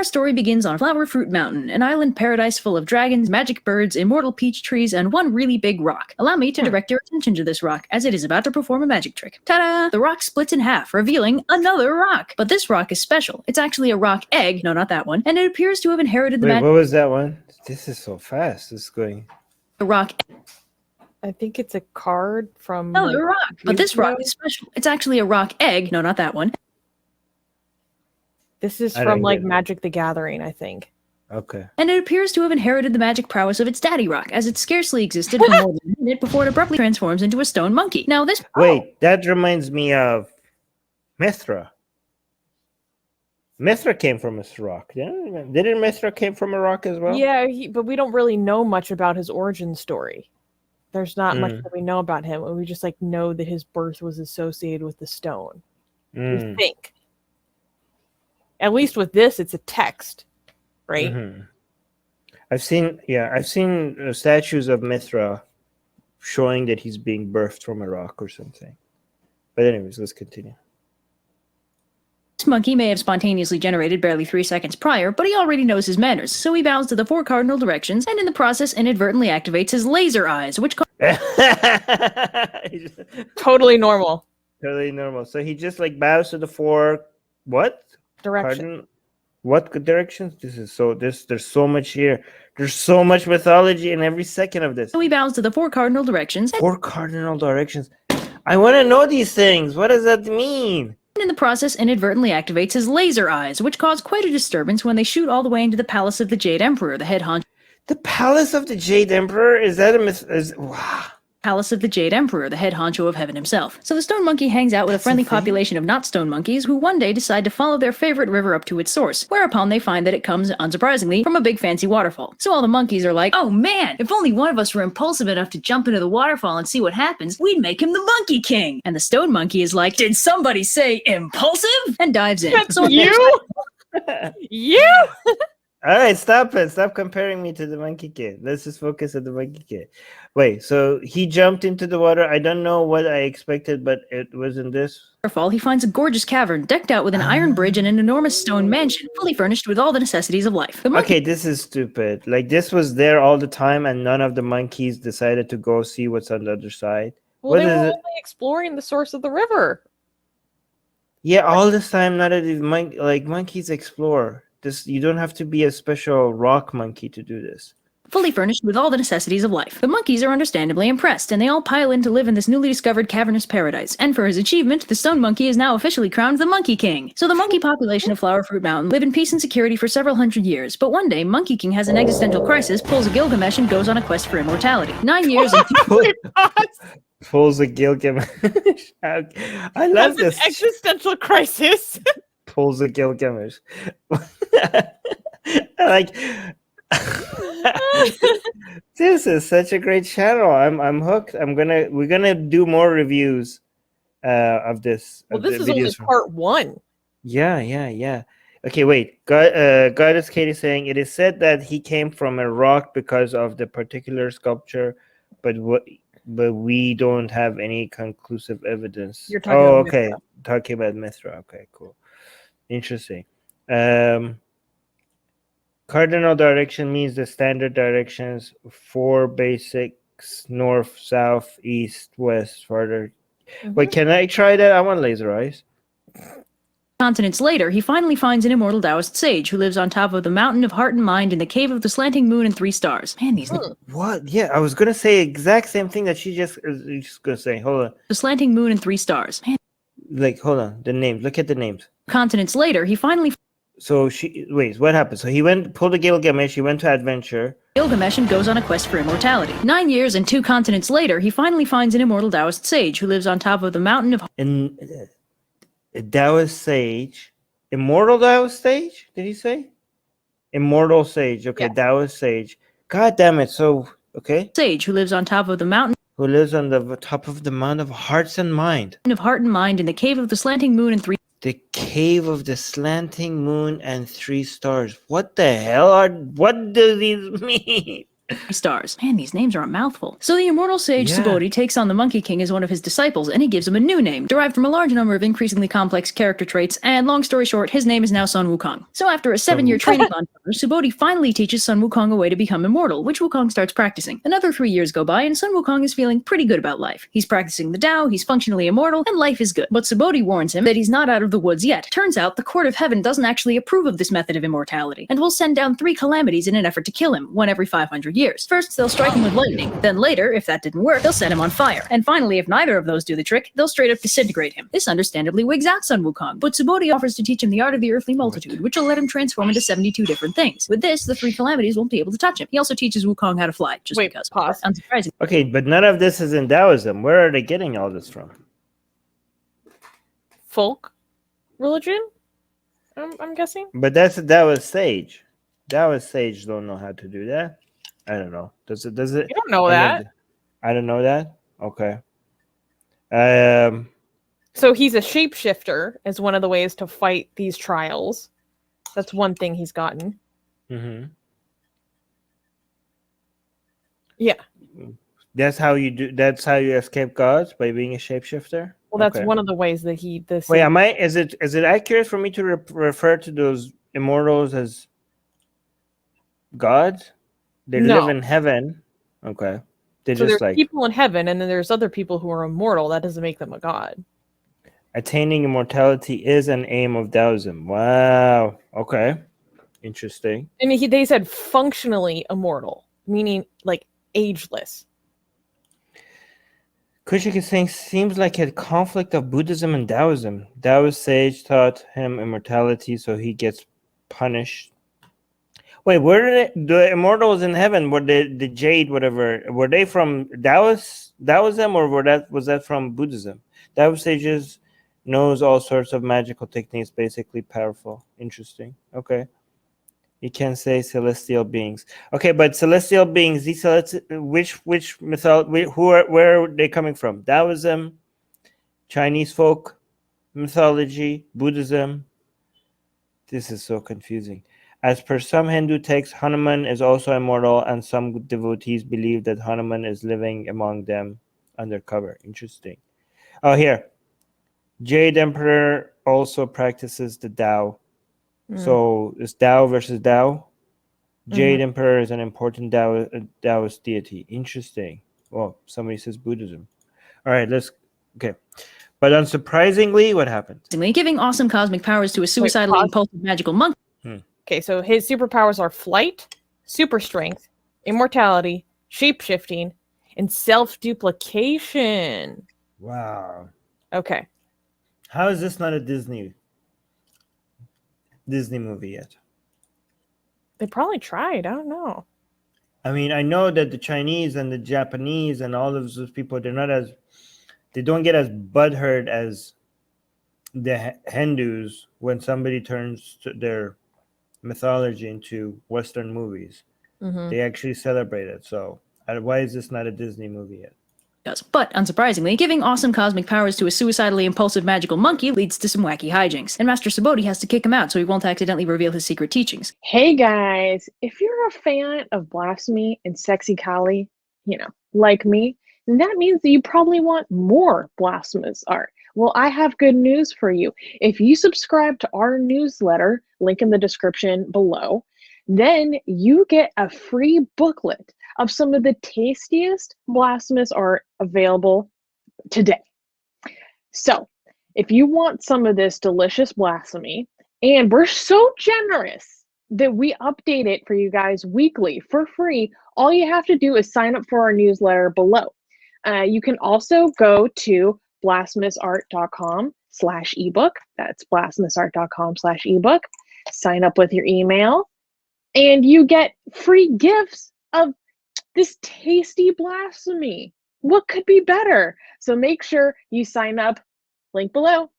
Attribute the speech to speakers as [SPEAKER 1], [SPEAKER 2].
[SPEAKER 1] our story begins on Flower Fruit Mountain, an island paradise full of dragons, magic birds, immortal peach trees, and one really big rock. Allow me to direct your attention to this rock, as it is about to perform a magic trick. Ta-da! The rock splits in half, revealing another rock. But this rock is special. It's actually a rock egg, no, not that one, and it appears to have inherited the
[SPEAKER 2] Wait, what was that one? This is so fast. It's going.
[SPEAKER 1] The rock.
[SPEAKER 3] I think it's a card from.
[SPEAKER 1] No, a rock. But this rock is special. It's actually a rock egg, no, not that one.
[SPEAKER 3] This is from like Magic the Gathering, I think.
[SPEAKER 2] Okay.
[SPEAKER 1] And it appears to have inherited the magic prowess of its daddy rock, as it scarcely existed for more than a minute before it abruptly transforms into a stone monkey. Now this.
[SPEAKER 2] Wait, that reminds me of Mithra. Mithra came from a rock. Didn't Mithra came from a rock as well?
[SPEAKER 3] Yeah, but we don't really know much about his origin story. There's not much that we know about him. We just like know that his birth was associated with the stone. We think. At least with this, it's a text, right?
[SPEAKER 2] Mm-hmm. I've seen statues of Mithra showing that he's being birthed from a rock or something. But anyways, let's continue.
[SPEAKER 1] This monkey may have spontaneously generated barely 3 seconds prior, but he already knows his manners, so he bows to the 4 cardinal directions, and in the process inadvertently activates his laser eyes, which
[SPEAKER 3] totally normal.
[SPEAKER 2] Totally normal. So he just like bows to the 4 what?
[SPEAKER 3] Direction.
[SPEAKER 2] What directions? There's so much here. There's so much mythology in every second of this.
[SPEAKER 1] So he bows to the 4 cardinal directions.
[SPEAKER 2] 4 cardinal directions. I want to know these things. What does that mean?
[SPEAKER 1] And in the process inadvertently activates his laser eyes, which cause quite a disturbance when they shoot all the way into the palace of the Jade Emperor, the head honcho.
[SPEAKER 2] The palace of the Jade Emperor? Is that a myth? Wow.
[SPEAKER 1] Palace of the Jade Emperor, the head honcho of heaven himself. So the stone monkey hangs out with a friendly population of not stone monkeys who one day decide to follow their favorite river up to its source, whereupon they find that it comes, unsurprisingly, from a big fancy waterfall. So all the monkeys are like, oh man, if only one of us were impulsive enough to jump into the waterfall and see what happens, we'd make him the Monkey King. And the stone monkey is like, did somebody say impulsive? And dives in.
[SPEAKER 3] That's you? You?
[SPEAKER 2] All right, stop it. Stop comparing me to the Monkey Kid. Let's just focus on the Monkey Kid. Wait, so he jumped into the water. I don't know what I expected, but it wasn't this.
[SPEAKER 1] Waterfall, he finds a gorgeous cavern decked out with an iron bridge and an enormous stone mansion, fully furnished with all the necessities of life.
[SPEAKER 2] Okay, this is stupid. Like, this was there all the time, and none of the monkeys decided to go see what's on the other side.
[SPEAKER 3] Well, they were only exploring the source of the river.
[SPEAKER 2] Yeah, all this time, none of these monkeys explore. You don't have to be a special rock monkey to do this.
[SPEAKER 1] Fully furnished with all the necessities of life. The monkeys are understandably impressed, and they all pile in to live in this newly discovered cavernous paradise. And for his achievement, the stone monkey is now officially crowned the Monkey King. So the monkey population of Flower Fruit Mountain live in peace and security for several hundred years, but one day, Monkey King has an existential crisis, pulls a Gilgamesh, and goes on a quest for immortality. 9 years and...
[SPEAKER 2] Pulls a Gilgamesh. I love this.
[SPEAKER 3] Existential crisis.
[SPEAKER 2] Pulls a Gilgamesh. Like, this is such a great channel. I'm hooked. We're gonna do more reviews of this.
[SPEAKER 3] Well, this is only part 1.
[SPEAKER 2] Yeah. Okay, wait. Goddess Katie saying it is said that he came from a rock because of the particular sculpture, but we don't have any conclusive evidence.
[SPEAKER 3] You're talking about
[SPEAKER 2] okay.
[SPEAKER 3] Mithra.
[SPEAKER 2] Talking about Mithra. Okay, cool. Interesting. Cardinal direction means the standard directions, 4 basics: north, south, east, west, farther. Wait, can I try that? I want laser eyes.
[SPEAKER 1] Continents later, he finally finds an immortal Taoist sage who lives on top of the mountain of heart and mind in the cave of the slanting moon and 3 stars. Man, these...
[SPEAKER 2] What? Yeah, I was going to say exact same thing that she's just going to say. Hold on.
[SPEAKER 1] The slanting moon and 3 stars. Man.
[SPEAKER 2] Like, hold on. The names. Look at the names.
[SPEAKER 1] Continents later, he finally...
[SPEAKER 2] So wait, what happened? So he pulled a Gilgamesh, he went to adventure.
[SPEAKER 1] Gilgamesh and goes on a quest for immortality. 9 years and 2 continents later, he finally finds an immortal Taoist sage who lives on top of the mountain of...
[SPEAKER 2] A Taoist sage. Immortal Taoist sage? Did he say? Immortal sage. Okay, yeah. Taoist sage. God damn it. So, okay.
[SPEAKER 1] Sage who lives on top of the mountain...
[SPEAKER 2] Who lives on the top of the mountain of hearts and mind.
[SPEAKER 1] Of heart and mind in the cave of the slanting moon and 3...
[SPEAKER 2] The cave of the slanting moon and 3 stars. What the hell what do these mean?
[SPEAKER 1] stars. Man, these names are a mouthful. So the immortal sage
[SPEAKER 2] Yeah.
[SPEAKER 1] Subodhi takes on the Monkey King as one of his disciples, and he gives him a new name, derived from a large number of increasingly complex character traits, and long story short, his name is now Sun Wukong. So after a 7-year training montage, Subodhi finally teaches Sun Wukong a way to become immortal, which Wukong starts practicing. Another 3 years go by, and Sun Wukong is feeling pretty good about life. He's practicing the Tao, he's functionally immortal, and life is good. But Subodhi warns him that he's not out of the woods yet. Turns out, the Court of Heaven doesn't actually approve of this method of immortality, and will send down 3 calamities in an effort to kill him, one every 500 years. First, they'll strike him with lightning. Then later, if that didn't work, they'll set him on fire. And finally, if neither of those do the trick, they'll straight up disintegrate him. This understandably wigs out Sun Wukong, but Subodhi offers to teach him the art of the earthly multitude, which will let him transform into 72 different things. With this, the 3 calamities won't be able to touch him. He also teaches Wukong how to fly, just
[SPEAKER 3] Wait,
[SPEAKER 1] because.
[SPEAKER 3] pause.
[SPEAKER 1] Unsurprising.
[SPEAKER 2] Okay, but none of this is in Taoism. Where are they getting all this from?
[SPEAKER 3] Folk religion? I'm guessing.
[SPEAKER 2] But that was sage. Taoist sage don't know how to do that. I don't know. Does it?
[SPEAKER 3] You don't know that.
[SPEAKER 2] I don't know that. Okay.
[SPEAKER 3] So he's a shapeshifter is one of the ways to fight these trials. That's one thing he's gotten.
[SPEAKER 2] Mm-hmm.
[SPEAKER 3] Yeah.
[SPEAKER 2] That's how you do. That's how you escape gods, by being a shapeshifter.
[SPEAKER 3] Well, that's
[SPEAKER 2] Okay.
[SPEAKER 3] one of the ways that he. This.
[SPEAKER 2] Wait, am I? Is it accurate for me to refer to those immortals as gods? They
[SPEAKER 3] No.
[SPEAKER 2] live in heaven. Okay. They're
[SPEAKER 3] So
[SPEAKER 2] just
[SPEAKER 3] there's
[SPEAKER 2] like
[SPEAKER 3] people in heaven, and then there's other people who are immortal. That doesn't make them a god.
[SPEAKER 2] attaining immortality is an aim of Taoism. Wow. Okay. Interesting.
[SPEAKER 3] I mean, they said functionally immortal, meaning like ageless.
[SPEAKER 2] Kushik is saying seems like a conflict of Buddhism and Taoism. Taoist sage taught him immortality, so he gets punished. Wait, where did the immortals in heaven? Were the jade, whatever? Were they from Taoism, or was that from Buddhism? Taoist sages knows all sorts of magical techniques, basically powerful. Interesting. Okay. You can say celestial beings. Okay, but celestial beings, these which mythology, where are they coming from? Taoism, Chinese folk mythology, Buddhism. This is so confusing. As per some Hindu texts, Hanuman is also immortal, and some devotees believe that Hanuman is living among them undercover. Interesting. Oh, here. Jade Emperor also practices the Tao. So it's Tao versus Tao. Jade Emperor is an important Taoist deity. Interesting. Well, somebody says Buddhism. All right, okay. But unsurprisingly, what happened?
[SPEAKER 1] Giving awesome cosmic powers to a suicidally
[SPEAKER 3] pause.
[SPEAKER 1] impulsive magical monkey.
[SPEAKER 3] Okay, so his superpowers are flight, super strength, immortality, shape-shifting, and self-duplication.
[SPEAKER 2] Wow.
[SPEAKER 3] Okay.
[SPEAKER 2] How is this not a Disney movie yet?
[SPEAKER 3] They probably tried. I don't know.
[SPEAKER 2] I mean, I know that the Chinese and the Japanese and all of those people, they don't get as butthurt as the Hindus when somebody turns their mythology into Western movies. They actually celebrate it. So why is this not a Disney movie yet?
[SPEAKER 1] But, unsurprisingly, giving awesome cosmic powers to a suicidally impulsive magical monkey leads to some wacky hijinks, and Master Subodhi has to kick him out so he won't accidentally reveal his secret teachings.
[SPEAKER 4] Hey guys, if you're a fan of blasphemy and sexy Kali, like me, then that means that you probably want more blasphemous art. Well, I have good news for you. If you subscribe to our newsletter, link in the description below, then you get a free booklet of some of the tastiest blasphemous art available today. So, if you want some of this delicious blasphemy, and we're so generous that we update it for you guys weekly for free, all you have to do is sign up for our newsletter below. You can also go to blasphemousart.com/ebook. That's blasphemousart.com/ebook. Sign up with your email, and you get free gifts of this tasty blasphemy. What could be better? So make sure you sign up. Link below.